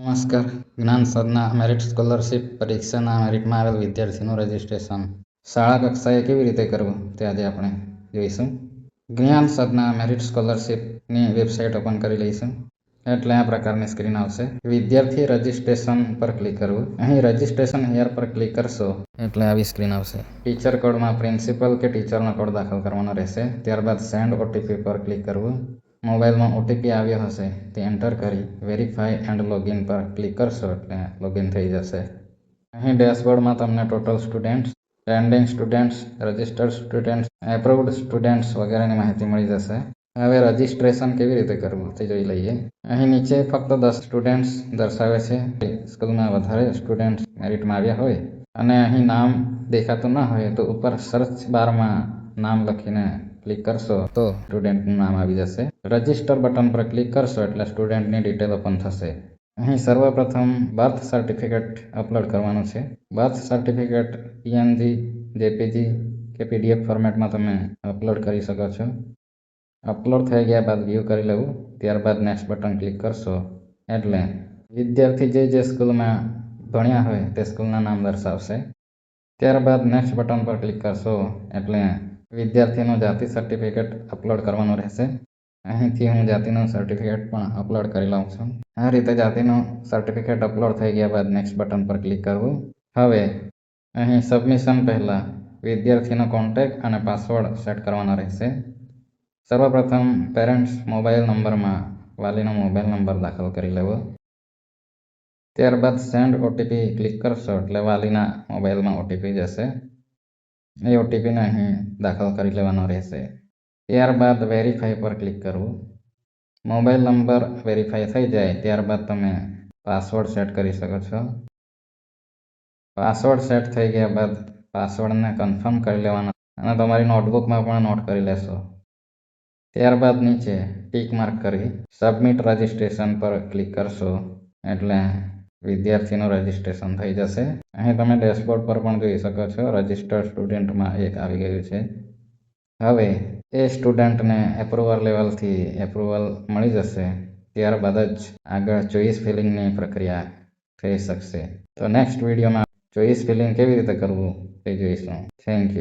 નમસ્કાર. જ્ઞાન સાધના merit scholarship પરીક્ષાના મેરિટમાં આવેલ વિદ્યાર્થીનું રજિસ્ટ્રેશન શાળા કક્ષાએ કેવી રીતે કરવું તે આજે આપણે જોઈશું. જ્ઞાન સાધના મેરિટ સ્કોલરશિપની વેબસાઇટ ઓપન કરી લઈશું. એટલે આ પ્રકારની સ્ક્રીન આવશે. વિદ્યાર્થી રજિસ્ટ્રેશન પર ક્લિક કરવું. અહીં રજિસ્ટ્રેશન હિયર પર ક્લિક કરશો એટલે આવી સ્ક્રીન આવશે. ટીચર કોડમાં પ્રિન્સિપલ કે ટીચરનો કોડ દાખલ કરવાનો રહેશે. ત્યારબાદ સેન્ડ ઓટીપી પર ક્લિક કરવું. મોબાઈલમાં ઓટીપી આવ્યો હશે તે એન્ટર કરી વેરીફાઈ એન્ડ લોગિન પર ક્લિક કરશો એટલે લોગિન થઈ જશે. અહીં ડેશબોર્ડમાં તમને total students, pending students, registered students, approved students વગેરેની માહિતી મળી જશે. હવે રજિસ્ટ્રેશન કેવી રીતે કરવું તે જોઈ લઈએ. અહીં નીચે ફક્ત 10 સ્ટુડન્ટ્સ દર્શાવે છે. સ્કૂલમાં વધારે સ્ટુડન્ટ્સ મેરિટમાં આવ્યા હોય અને અહીં નામ દેખાતું ન હોય તો ઉપર સર્ચ બારમાં નામ લખીને ક્લિક કરશો તો સ્ટુડન્ટનું નામ આવી જશે. રજિસ્ટર બટન પર ક્લિક કરશો એટલે સ્ટુડન્ટની ડિટેલ ઓપન થશે. અહીં સર્વપ્રથમ બર્થ સર્ટિફિકેટ અપલોડ કરવાનું છે. બર્થ સર્ટિફિકેટ PNG, JPG કે PDF ફોર્મેટમાં તમે અપલોડ કરી શકો છો. અપલોડ થઈ ગયા બાદ વ્યૂ કરી લેવું. ત્યારબાદ નેક્સ્ટ બટન ક્લિક કરશો એટલે વિદ્યાર્થી જે સ્કૂલમાં ભણ્યા હોય તે સ્કૂલના નામ દર્શાવશે. ત્યારબાદ નેક્સ્ટ બટન પર ક્લિક કરશો એટલે વિદ્યાર્થીનું જાતિ સર્ટિફિકેટ અપલોડ કરવાનું રહેશે. અહીંથી હું જાતિનું સર્ટિફિકેટ પણ અપલોડ કરી લઉં છું. આ રીતે જાતિનું સર્ટિફિકેટ અપલોડ થઈ ગયા બાદ નેક્સ્ટ બટન પર ક્લિક કરવું. હવે અહીં સબમિશન પહેલાં વિદ્યાર્થીનો કોન્ટેક્ટ અને પાસવર્ડ સેટ કરવાનો રહેશે. સર્વપ્રથમ પેરેન્ટ્સ મોબાઈલ નંબરમાં વાલીનો મોબાઈલ નંબર દાખલ કરી લેવો. ત્યારબાદ સેન્ડ ઓટીપી ક્લિક કરશો એટલે વાલીના મોબાઈલમાં ઓટીપી જશે. એ ઓટીપીને અહીં દાખલ કરી લેવાનો રહેશે. ત્યારબાદ વેરીફાઈ પર ક્લિક કરવું. મોબાઈલ નંબર વેરીફાઈ થઈ જાય ત્યારબાદ તમે પાસવર્ડ સેટ કરી શકો છો. પાસવર્ડ સેટ થઈ ગયા બાદ પાસવર્ડને કન્ફર્મ કરી લેવાનો અને તમારી નોટબુકમાં પણ નોટ કરી લેશો. ત્યારબાદ નીચે ટીક માર્ક કરી સબમિટ રજિસ્ટ્રેશન પર ક્લિક કરશો એટલે વિદ્યાર્થીનું રજિસ્ટ્રેશન થઈ જશે. અહીં તમે ડેશબોર્ડ પર પણ જોઈ શકો છો રજિસ્ટર્ડ સ્ટુડન્ટમાં એક આવી ગયું છે. હવે એ સ્ટુડન્ટને એપ્રુવલ લેવલથી એપ્રુવલ મળી જશે. ત્યારબાદ જ આગળ ચોઈસ ફિલિંગની પ્રક્રિયા થઈ શકશે. તો નેક્સ્ટ વિડીયોમાં ચોઈસ ફિલિંગ કેવી રીતે કરવું તે જોઈશું. Thank you.